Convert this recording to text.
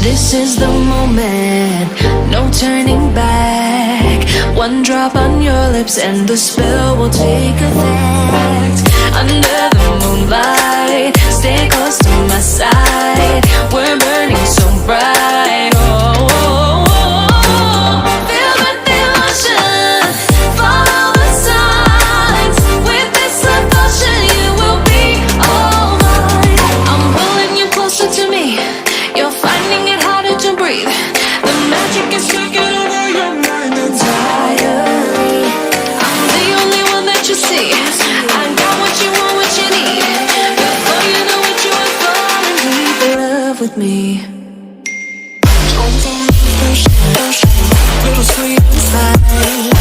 This is the moment, no turning back. One drop on your lips and the spell will take effect. Under the moonlight, stay close to my side. We're burning so bright. Oh, oh, oh, oh. Feel the devotion, follow the signs. With this devotion, you will be all mine. I'm pulling you closer to me. You're finding it harder to breathe. The magic is taking over your mind entirely. I'm the only one that you see. I got what you want, what you need. Before you know it, you are falling deep in love with me. Don't fall in love, little sweet inside.